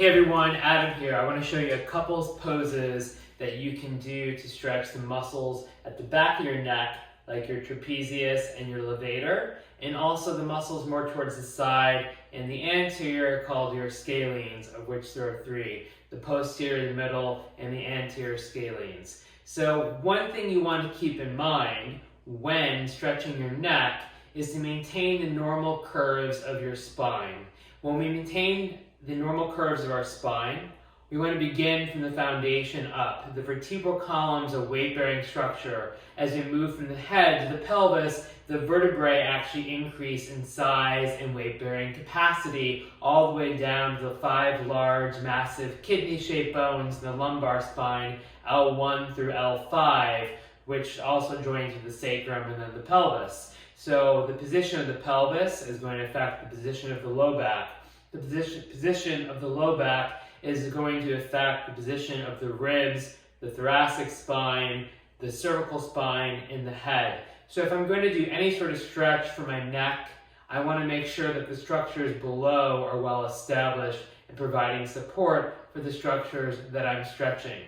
Hey everyone, Adam here. I want to show you a couple poses that you can do to stretch the muscles at the back of your neck, like your trapezius and your levator, and also the muscles more towards the side and the anterior called your scalenes, of which there are three: the posterior, the middle, and the anterior scalenes. So one thing you want to keep in mind when stretching your neck is to maintain the normal curves of your spine. When we maintain the normal curves of our spine, we want to begin from the foundation up. The vertebral column is a weight-bearing structure. As we move from the head to the pelvis, the vertebrae actually increase in size and weight-bearing capacity all the way down to the five large, massive kidney-shaped bones in the lumbar spine, L1 through L5, which also joins with the sacrum and then the pelvis. So the position of the pelvis is going to affect the position of the low back. The position of the low back is going to affect the position of the ribs, the thoracic spine, the cervical spine, and the head. So if I'm going to do any sort of stretch for my neck, I want to make sure that the structures below are well established and providing support for the structures that I'm stretching.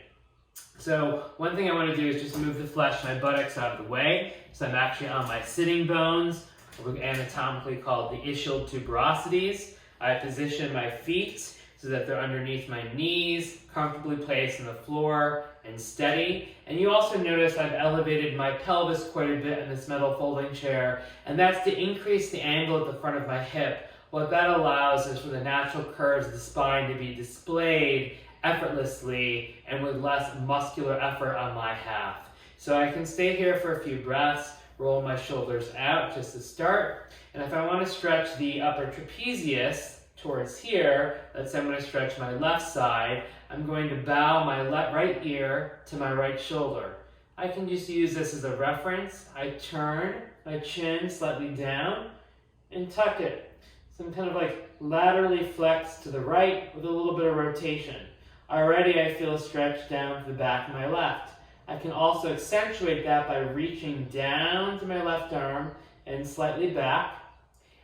So one thing I want to do is just move the flesh of my buttocks out of the way, so I'm actually on my sitting bones, anatomically called the ischial tuberosities. I position my feet so that they're underneath my knees, comfortably placed on the floor and steady. And you also notice I've elevated my pelvis quite a bit in this metal folding chair, and that's to increase the angle at the front of my hip. What that allows is for the natural curves of the spine to be displayed effortlessly and with less muscular effort on my half. So I can stay here for a few breaths, roll my shoulders out just to start. And if I want to stretch the upper trapezius towards here, let's say I'm going to stretch my left side, I'm going to bow my right ear to my right shoulder. I can just use this as a reference. I turn my chin slightly down and tuck it. So I'm kind of like laterally flexed to the right with a little bit of rotation. Already I feel a stretch down to the back of my left. I can also accentuate that by reaching down to my left arm and slightly back.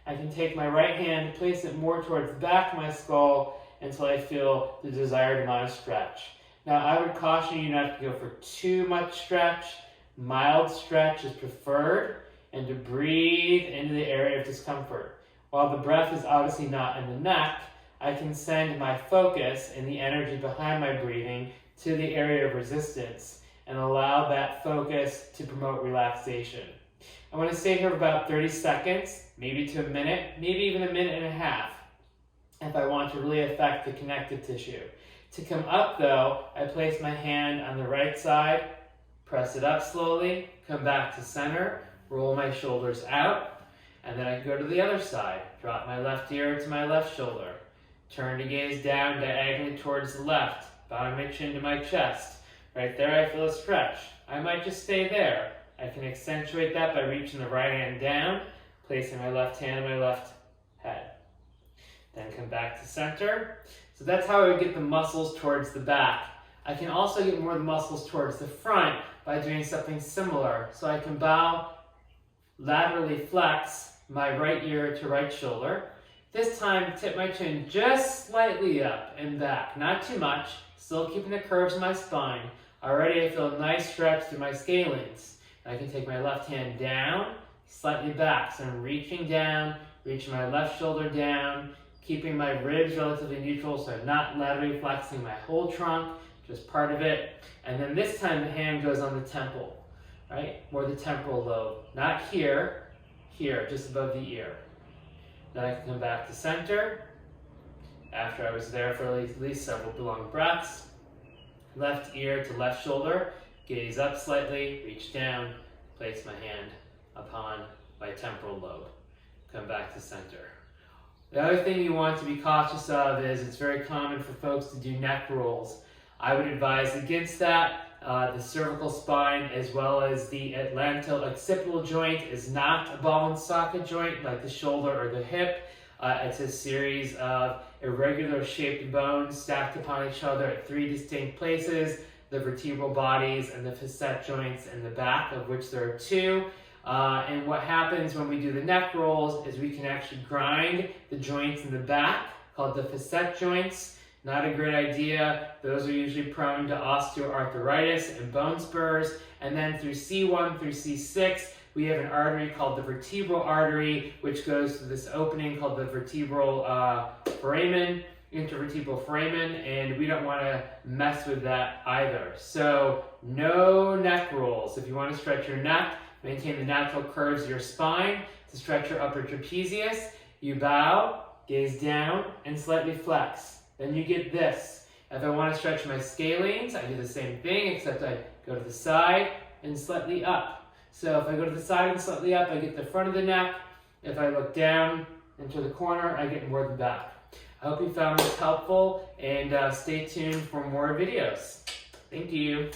I can take my right hand and place it more towards the back of my skull until I feel the desired amount of stretch. Now I would caution you not to go for too much stretch. Mild stretch is preferred, and to breathe into the area of discomfort. While the breath is obviously not in the neck, I can send my focus and the energy behind my breathing to the area of resistance and allow that focus to promote relaxation. I want to stay here for about 30 seconds, maybe to a minute, maybe even a minute and a half, if I want to really affect the connective tissue. To come up though, I place my hand on the right side, press it up slowly, come back to center, roll my shoulders out, and then I go to the other side, drop my left ear to my left shoulder, turn to gaze down diagonally towards the left, bow my chin to my chest. Right there I feel a stretch. I might just stay there. I can accentuate that by reaching the right hand down, placing my left hand on my left head. Then come back to center. So that's how I would get the muscles towards the back. I can also get more of the muscles towards the front by doing something similar. So I can bow, laterally flex my right ear to right shoulder. This time, tip my chin just slightly up and back, not too much, still keeping the curves in my spine. Already I feel a nice stretch through my scalenes. I can take my left hand down, slightly back. So I'm reaching down, reaching my left shoulder down, keeping my ribs relatively neutral so I'm not laterally flexing my whole trunk, just part of it. And then this time the hand goes on the temple, right? Or the temporal lobe. Not here, here, just above the ear. Then I can come back to center. After I was there for at least several long breaths. Left ear to left shoulder. Gaze up slightly, reach down, place my hand upon my temporal lobe. Come back to center. The other thing you want to be cautious of is it's very common for folks to do neck rolls. I would advise against that. The cervical spine as well as the atlanto-occipital joint is not a ball and socket joint like the shoulder or the hip. It's a series of irregular shaped bones stacked upon each other at three distinct places: the vertebral bodies and the facet joints in the back, of which there are two. And what happens when we do the neck rolls is we can actually grind the joints in the back, called the facet joints, Not a great idea. Those are usually prone to osteoarthritis and bone spurs. And then through C1 through C6, we have an artery called the vertebral artery, which goes to this opening called the vertebral foramen, intervertebral foramen, and we don't want to mess with that either. So no neck rolls. If you want to stretch your neck, maintain the natural curves of your spine. To stretch your upper trapezius, you bow, gaze down, and slightly flex. Then you get this. If I want to stretch my scalenes, I do the same thing, except I go to the side and slightly up. So if I go to the side and slightly up, I get the front of the neck. If I look down into the corner, I get more the back. I hope you found this helpful, and stay tuned for more videos. Thank you.